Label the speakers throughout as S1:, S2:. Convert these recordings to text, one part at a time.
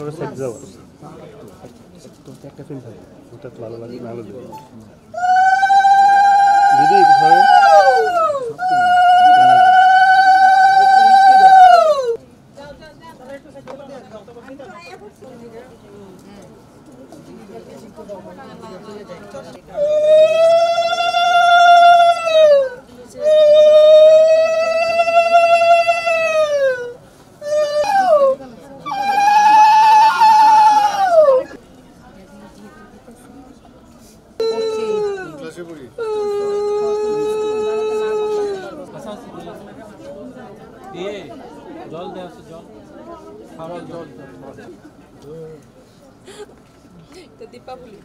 S1: side যাও তো একটা ফিল্ম থাকে ওটা তো ভালো লাগে ভালো লাগে দিদি ধরেন
S2: জল দেওয়া আছে জল খাওয়ার জল
S3: তো দীপাবলি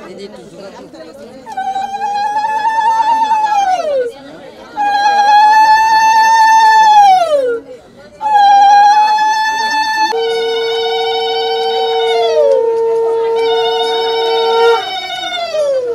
S4: Ini tujuh